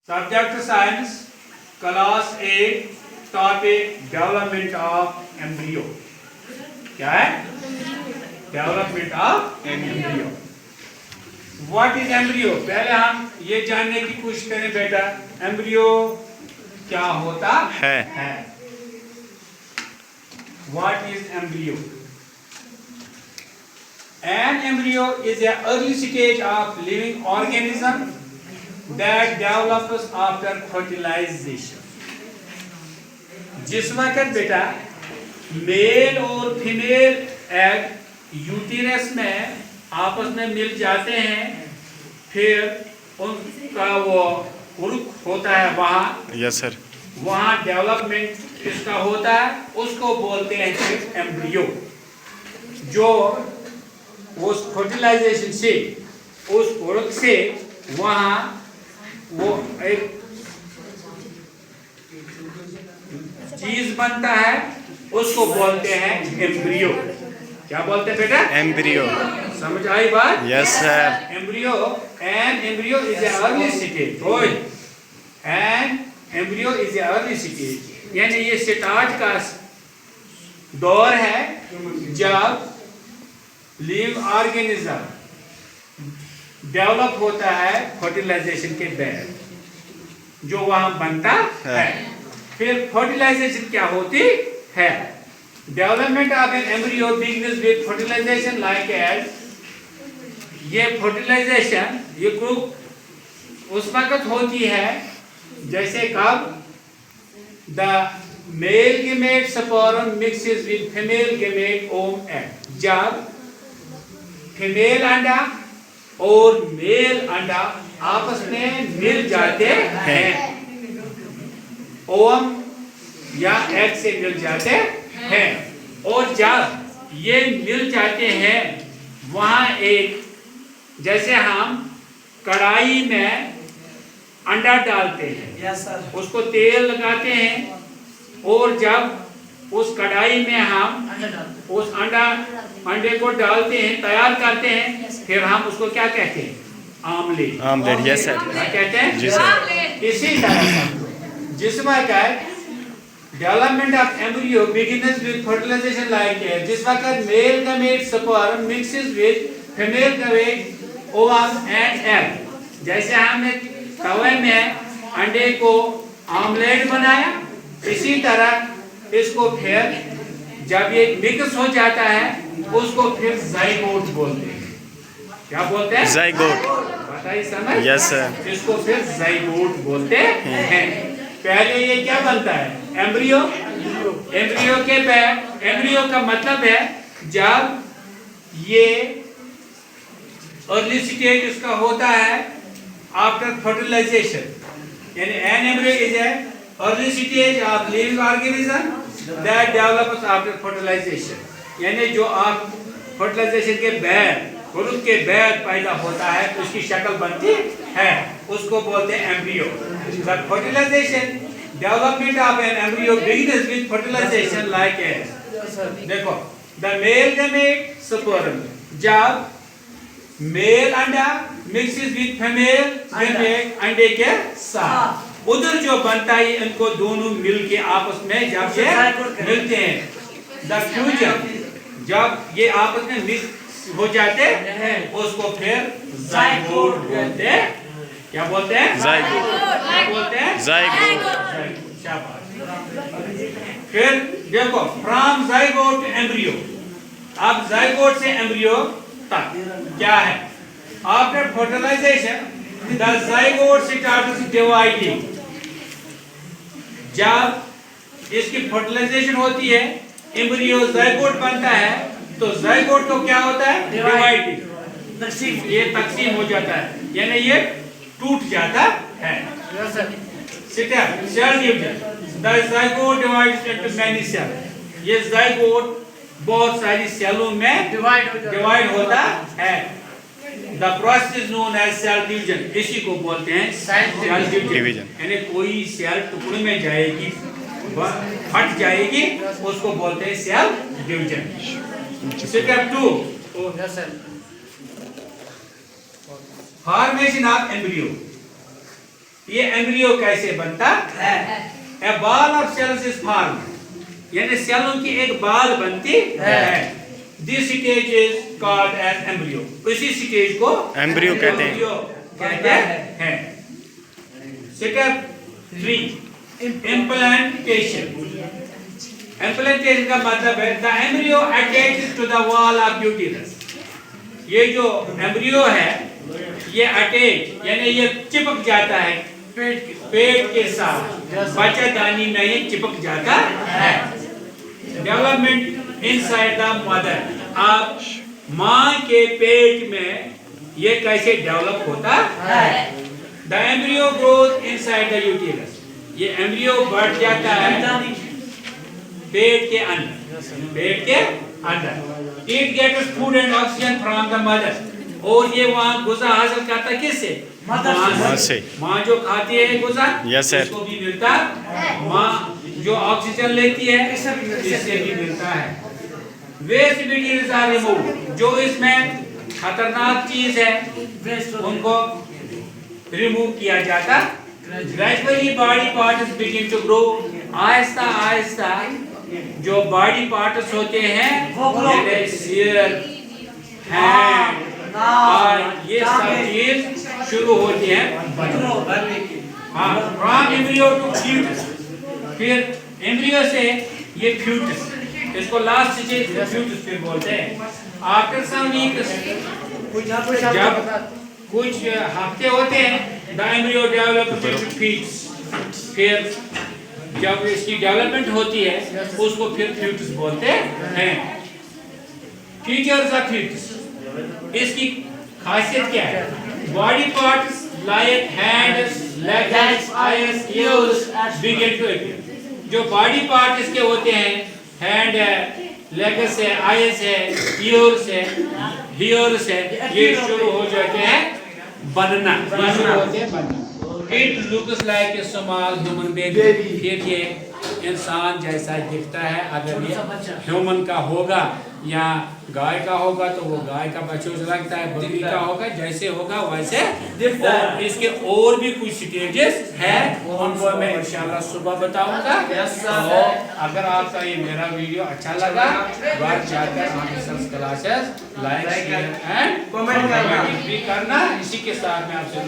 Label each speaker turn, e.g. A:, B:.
A: Subject Science, Class 8, Topic Development of Embryo. क्या है? Development of Embryo. What is embryo? पहले हम ये जानने की कोशिश करें बेटा, embryo क्या होता है? What is embryo? An embryo is an early stage of living organism that develops after fertilization. जिस वक्त बेटा मेल और फीमेल एग यूटेरस में आपस में मिल जाते हैं, फिर उनका वो उरुक होता है वहाँ,
B: यस सर,
A: वहाँ डेवलपमेंट इसका होता है, उसको बोलते हैं फिर एम्ब्रियो। जो उस फर्टिलाइजेशन से, उस उरुक से वहाँ वो एक चीज बनता है, उसको बोलते हैं एम्ब्रियो। क्या बोलते हैं बेटा?
B: एम्ब्रियो।
A: समझ आई बात?
B: Yes sir.
A: Embryo, N embryo is a early stage. N embryo is a early stage, यानी ये स्टार्ट का दौर है जब लिव ऑर्गेनिज्म डेवलप होता है फर्टिलाइजेशन के बाद, जो वहां बनता है। फिर फर्टिलाइजेशन क्या होती है? Development of an embryo begins with fertilization like as. ये फर्टिलाइजेशन ये ग्रुप उस वक्त होती है जैसे कब the male gamete sperm mixes with female gamete ovum egg. जब फीमेल अंडा और मेल अंडा आपस में मिल जाते हैं, ओवम या एग से मिल जाते हैं, और जब ये मिल जाते हैं वहां एक, जैसे हम कढ़ाई में अंडा डालते हैं,
C: यस सर,
A: उसको तेल लगाते हैं, और जब उस कढ़ाई में हम उस अंडे को डालते हैं, तैयार करते हैं, फिर हम उसको क्या कहते हैं? आमलेट।
B: Omelette, yes sir.
A: क्या कहते हैं?
B: जी सर।
A: इसी तरह जिसमें क्या है, development of embryo begins with fertilization like है, जिस वक्त male gamete sperm mixes with female gamete ovum and egg. जैसे हमने तवे में अंडे को आमलेट बनाया, इसी तरह इसको फिर जब ये मिक्स हो जाता है उसको फिर जाइगोट बोलते हैं। क्या बोलते हैं?
B: जाइगोट।
A: बताइए समझ?
B: Yes sir.
A: इसको फिर जाइगोट बोलते हैं। पहले ये क्या बनता है? एम्ब्रियो। एम्ब्रियो के बाद, एम्ब्रियो का मतलब है जब ये अर्ली स्टेज इसका होता है आफ्टर फर्टिलाइजेशन, यानी an embryo is a early stage of living organism that develops after fertilization, यानी जो आप फर्टिलाइजेशन के बाद, उरुक के बाद पैदा होता है, उसकी शक्ल बनती है, उसको बोलते हैं embryo. The fertilization development of an embryo begins with fertilization like as. देखो, द मेल गमेट स्पर्म, जब मेल अंडा मिक्सेस विद फीमेल गमेट अंडे के साथ, उधर जो बनता है इनको दोनों मिलके आपस में जब ये मिलते हैं, द फ्यूजन, जब ये आपस में मिक्स हो जाते हैं, उसको फिर जाइगोट बोलते हैं। क्या बोलते हैं?
B: जाइगोट।
A: क्या बोलते हैं?
B: जाइगोट।
A: शाबाश। फिर देखो, फ्रॉम जाइगोट टू एम्ब्रियो। अब जाइगोट से एम्ब्रियो तक क्या है? After fertilization the zygote starts dividing. जब इसकी फर्टिलाइजेशन होती है, एम्ब्रियो जाइगोट बनता है, तो जाइगोट को क्या होता है? डिवाइडिंग। तकसीम, ये तकसीम हो जाता है, यानी ये टूट जाता है। Cell division, the zygote divides into many cell. ये जाइगोट बहुत सारी सेलों में डिवाइड होता है। The process known as cell division, इसी को बोलते हैं सेल डिवीजन। यानी कोई सेल टुकड़े में जाएगी, फट जाएगी, उसको बोलते हैं cell division. Step 2, formation of embryo. ये एम्ब्रियो कैसे बनता है। A ball of cells is formed, यानी सेलों की एक बाल बनती है। This stage is called as embryo. इसी स्टेज को
B: Embryo कहते हैं।
A: embryo कहते हैं। Step 3, implantation. Implantation का मतलब है the embryo attaches to the wall of uterus. ये जो एम्ब्रियो है ये अटैच यानी ये चिपक जाता है पेट के साथ, बच्चादानी में ये चिपक जाता है। डेवलपमेंट इनसाइड द मदर, अब माँ के पेट में ये कैसे डेवलप होता है। The embryo growth inside the uterus, ये एम्ब्रियो बढ़ जाता है पेट के अंदर। It gets food and oxygen from the mother, और ये वहाँ गुज़ा हासिल करता है किससे, माँ से। माँ जो खाती है गुज़ा, उसको भी मिलता है। माँ जो ऑक्सीजन लेती है इससे भी मिलता है। वेस्ट मटेरियल्स आर रिमूव्ड, जो इसमें खतरनाक चीज है उनको रिमूव किया जाता। Gradually body parts begin to grow, आहिस्ता आहिस्ता जो बॉडी पार्ट्स होते हैं जैसे सिर, हैंड, ये सब चीज शुरू होती है हाँ, फ्रॉम एम्ब्रियो टू फ्यूटस, फिर एम्ब्रियो से ये फ्यूटस, इसको लास्ट स्टेज फ्यूटस फिर बोलते हैं। आफ्टर सम वीक्स, जब कुछ हफ्ते होते हैं, the embryo develop into fetus, फिर जब इसकी डेवलपमेंट होती है उसको फिर फ्यूटस बोलते हैं। फीचर्स ऑफ फ्यूटस, इसकी खासियत क्या है। Body parts like hands, legs, eyes, ears begin to appear, जो बॉडी पार्ट इसके होते हैं, हैंड है, लेग्स है, आईज है, ईयर्स है, हियर्स है, ये शुरू हो जाते हैं बनना, शुरू होते हैं बनना। It looks like a small human baby, फिर ये इंसान जैसा दिखता है। अगर ये ह्यूमन का होगा या गाय का होगा तो वो गाय का बच्चा लगता है, बकरी का होगा जैसे होगा वैसे। और इसके और भी कुछ स्टेजेस है, उनको मैं इंशाल्लाह सुबह बताऊंगा। तो अगर आपका ये मेरा वीडियो अच्छा लगा, बात जाकर officers classes like share and comment भी करना। इसी के साथ मैं आपसे